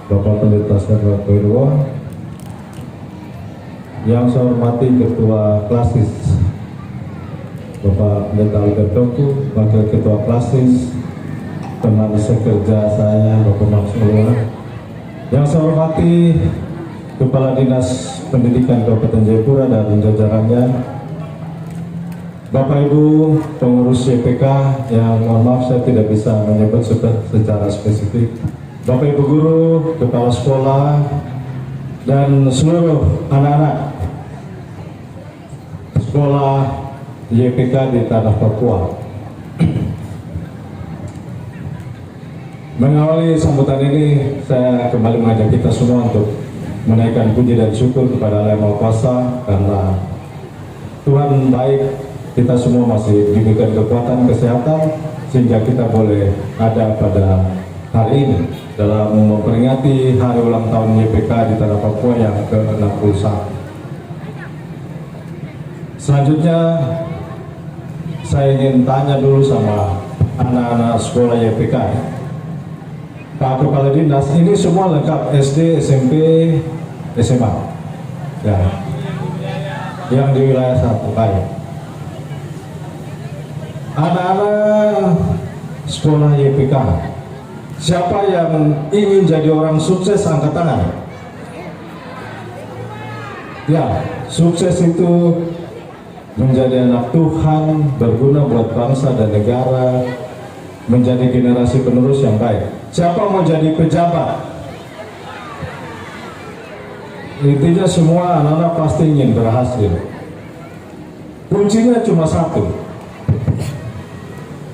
Bapak Pendeta Sendra Koirwo, yang saya hormati Ketua Klasis Bapak Pendeta Albert Doku, Wakil Ketua Klasis, teman sekerja saya Bapak Maksudullah, yang saya hormati Kepala Dinas Pendidikan Kabupaten Jayapura dan jajarannya, Bapak Ibu pengurus YPK yang mohon maaf saya tidak bisa menyebut secara spesifik, Bapak Ibu guru, kepala sekolah, dan seluruh anak-anak sekolah YPK di tanah Papua. Mengawali sambutan ini, saya kembali mengajak kita semua untuk menaikkan puji dan syukur kepada Allah Yang Maha Kuasa, karena Tuhan baik, kita semua masih diberikan kekuatan, kesehatan, sehingga kita boleh ada pada hari ini dalam memperingati hari ulang tahun YPK di tanah Papua yang ke-61. Selanjutnya, saya ingin tanya dulu sama anak-anak sekolah YPK. Pak Kepala Dinas, ini semua lengkap SD, SMP, SMA, ya, yang di wilayah 1. Baik. Anak-anak sekolah YPK, siapa yang ingin jadi orang sukses angkat tangan? Ya, sukses itu menjadi anak Tuhan, berguna buat bangsa dan negara, menjadi generasi penerus yang baik. Siapa mau jadi pejabat? Intinya semua anak-anak pasti ingin berhasil. Kuncinya cuma satu.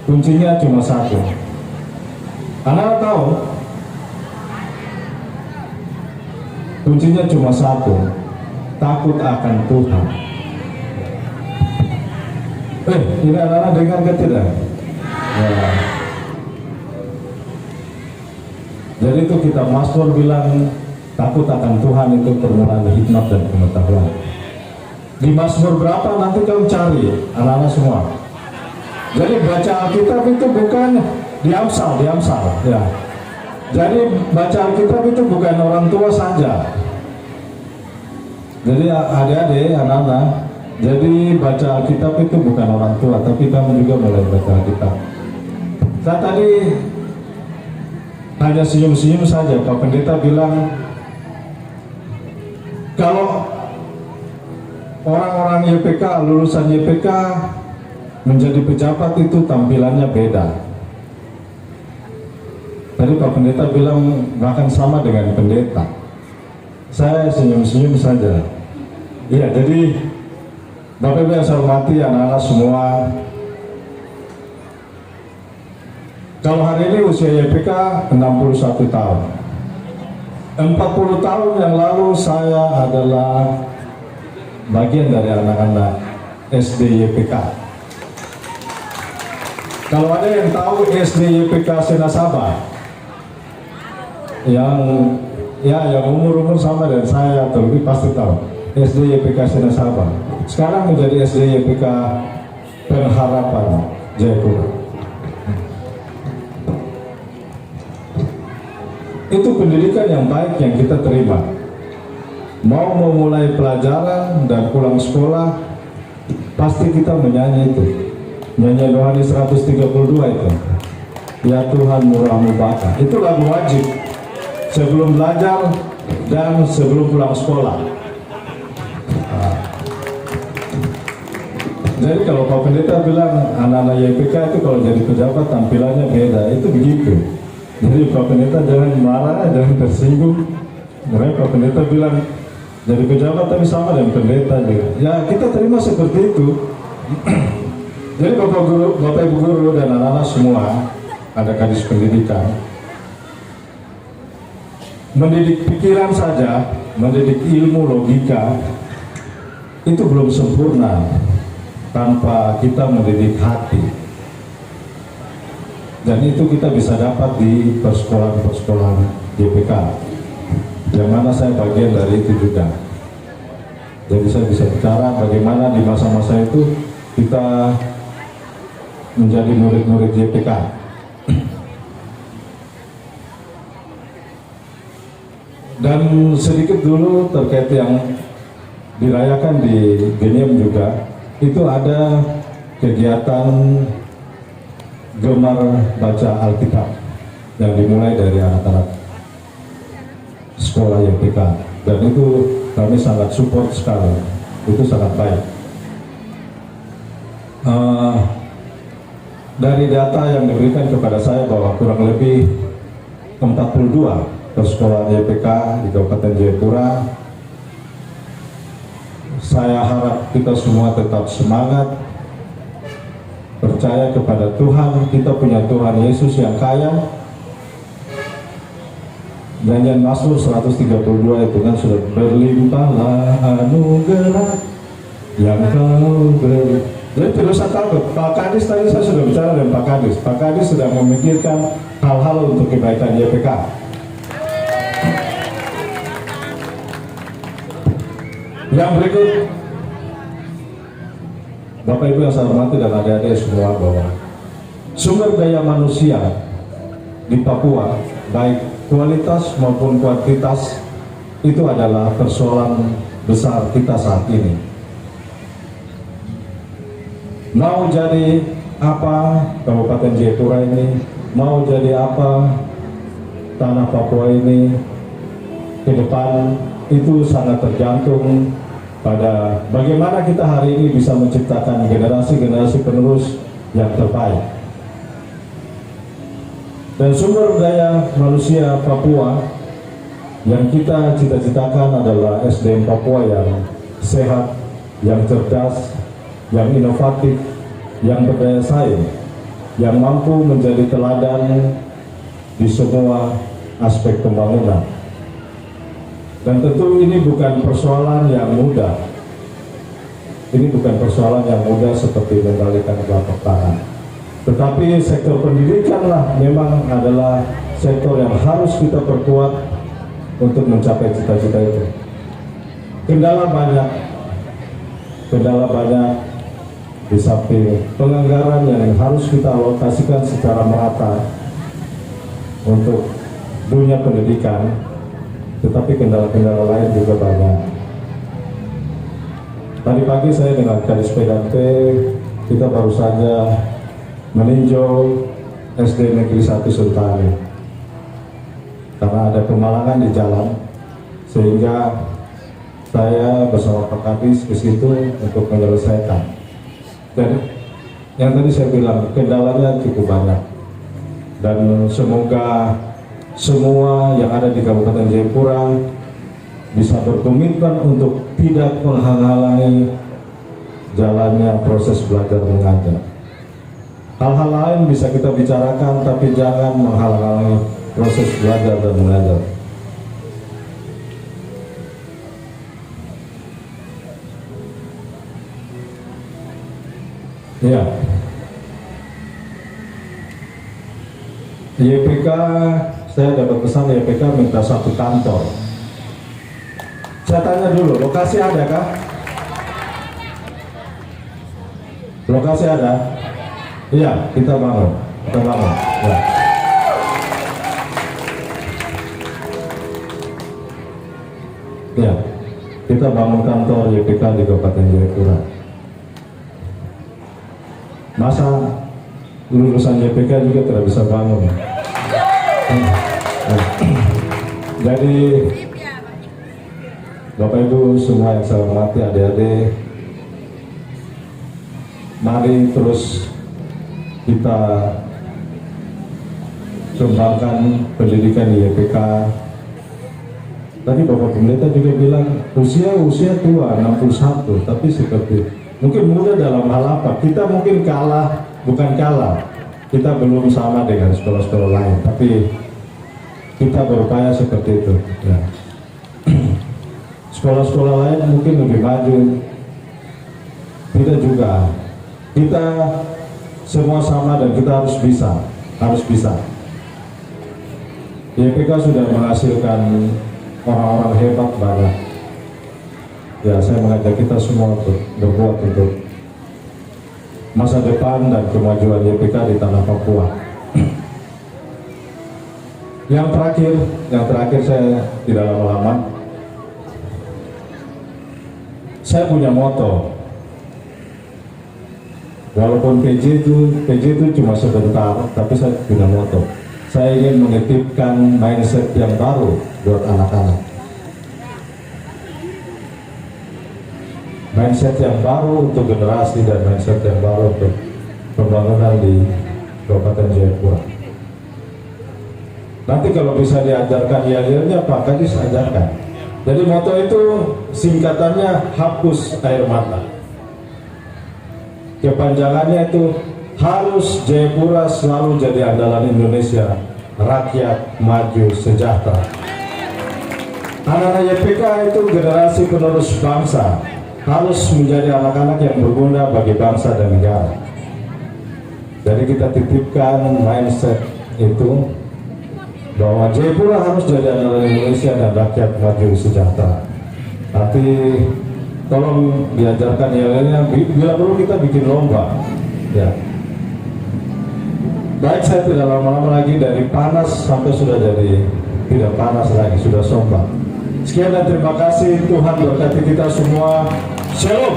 Kuncinya cuma satu. Anak-anak tahu? Kuncinya cuma satu. Takut akan Tuhan. Ini anak-anak dengar ke tidak? Ya. Jadi itu kita Mazmur bilang takut akan Tuhan itu permulaan hikmat dan pengetahuan. Di Mazmur berapa nanti kamu cari anak-anak semua. Jadi baca Alkitab itu bukan di Amsal ya. Jadi baca Alkitab itu bukan orang tua saja. Jadi adik-adik, anak-anak, jadi baca Alkitab itu bukan orang tua, tapi kamu juga mulai baca Alkitab. Saya tadi hanya senyum-senyum saja. Pak Pendeta bilang kalau orang-orang YPK, lulusan YPK menjadi pejabat itu tampilannya beda. Tadi Pak Pendeta bilang bahkan sama dengan pendeta. Saya senyum-senyum saja. Iya, jadi Bapak Ibu yang saya hormati, anak-anak semua, kalau hari ini usia YPK 61 tahun. 40 tahun yang lalu saya adalah bagian dari anak-anak SD YPK. Kalau ada yang tahu SD YPK Senasaba, yang umur-umur sama dengan saya atau lebih pasti tahu. SD YPK Senasaba. Sekarang menjadi SD YPK Pengharapan Jayapura. Itu pendidikan yang baik yang kita terima. Mau memulai pelajaran dan pulang sekolah, pasti kita menyanyi itu. Nyanyian Rohani 132 itu. Ya Tuhan murahmu baka. Itu lagu wajib sebelum belajar dan sebelum pulang sekolah. Jadi kalau Pak Pendeta bilang anak-anak YPK itu kalau jadi pejabat tampilannya beda, itu begitu. Jadi Pak Pendeta jangan marah, jangan tersinggung. Mereka Pak Pendeta bilang jadi pejabat tapi sama dengan pendeta juga. Ya kita terima seperti itu. Jadi Bapak Ibu guru dan anak-anak semua, ada kadis pendidikan, mendidik pikiran saja, mendidik ilmu logika itu belum sempurna tanpa kita mendidik hati. Dan itu kita bisa dapat di persekolahan YPK, yang mana saya bagian dari itu juga. Jadi saya bisa bicara bagaimana di masa-masa itu kita menjadi murid-murid YPK. Dan sedikit dulu terkait yang dirayakan di Geniem juga, itu ada kegiatan gemar baca Alkitab yang dimulai dari anak-anak sekolah YPK, dan itu kami sangat support sekali, itu sangat baik. Dari data yang diberikan kepada saya bahwa kurang lebih 42 persekolahan YPK di Kabupaten Jayapura. Saya harap kita semua tetap semangat, percaya kepada Tuhan. Kita punya Tuhan Yesus yang kaya. Nyanyian Mazmur 132 itu kan sudah, berlimpahlah anugerah yang kau beri. Jadi tidak usah takut. Pak Kadis tadi saya sudah bicara dengan Pak Kadis. Pak Kadis sudah memikirkan hal-hal untuk kebaikan YPK. Yang berikut, Bapak Ibu yang saya hormati dan adik-adik semua, bahwa sumber daya manusia di Papua, baik kualitas maupun kuantitas, itu adalah persoalan besar kita saat ini. Mau jadi apa Kabupaten Jayapura ini, mau jadi apa tanah Papua ini ke depan, itu sangat tergantung pada bagaimana kita hari ini bisa menciptakan generasi-generasi penerus yang terbaik. Dan sumber daya manusia Papua yang kita cita-citakan adalah SDM Papua yang sehat, yang cerdas, yang inovatif, yang berdaya saing, yang mampu menjadi teladan di semua aspek pembangunan. Dan tentu ini bukan persoalan yang mudah. Ini bukan persoalan yang mudah seperti menggalikan telapak tangan. Tetapi sektor pendidikanlah memang adalah sektor yang harus kita perkuat untuk mencapai cita-cita itu. Kendala banyak di samping penganggaran yang harus kita alokasikan secara merata untuk dunia pendidikan, tetapi kendala-kendala lain juga banyak. Tadi pagi saya dengan Kadis PDAP, kita baru saja meninjau SD Negeri 1 Suntani, karena ada kemalangan di jalan, sehingga saya bersama Pak Kadis ke situ untuk menyelesaikan. Dan yang tadi saya bilang, kendalanya cukup banyak, dan semoga semua yang ada di Kabupaten Jayapura bisa berkomitmen untuk tidak menghalangi jalannya proses belajar mengajar. Hal-hal lain bisa kita bicarakan, tapi jangan menghalangi proses belajar dan mengajar. Ya, YPK, saya dapat pesan YPK minta satu kantor. Saya tanya dulu, lokasi ada kah? Lokasi ada? Iya, kita bangun. Ya. Ya, kita bangun kantor YPK di Kabupaten Jayapura. Masa lulusan YPK juga tidak bisa bangun? Jadi Bapak Ibu semua yang saya hormati, adik-adik, mari terus kita kembangkan pendidikan di YPK. Tadi Bapak Pendeta juga bilang usia tua 61, tapi seperti mungkin muda dalam hal apa? Kita mungkin kalah, bukan kalah, kita belum sama dengan sekolah-sekolah lain, tapi kita berupaya seperti itu. Ya. Sekolah-sekolah lain mungkin lebih maju, kita juga. Kita semua sama dan kita harus bisa. YPK sudah menghasilkan orang-orang hebat banyak. Ya, saya mengajak kita semua untuk berbuat untuk masa depan dan kemajuan YPK di tanah Papua. Yang terakhir saya tidak lama-lama. Saya punya moto. Walaupun PJ itu cuma sebentar, tapi saya punya moto. Saya ingin menitipkan mindset yang baru buat anak-anak. Mindset yang baru untuk generasi dan mindset yang baru untuk pembangunan di Kabupaten Jayapura. Nanti kalau bisa diajarkan yel-yelnya, Pak Kadis ajarkan. Jadi moto itu singkatannya hapus air mata. Kepanjangannya itu harus Jayapura selalu jadi andalan Indonesia, rakyat maju sejahtera. Anak-anak YPK itu generasi penerus bangsa, harus menjadi anak-anak yang berguna bagi bangsa dan negara. Jadi kita titipkan mindset itu bahwa Jayapura harus jadi andalan Indonesia dan rakyat maju sejahtera. Nanti tolong diajarkan yang lainnya, bila perlu kita bikin lomba. Ya. Baik, saya tidak lama-lama lagi, dari panas sampai sudah jadi tidak panas lagi, sudah sombak. Sekian dan terima kasih. Tuhan berkati kita semua. Shalom.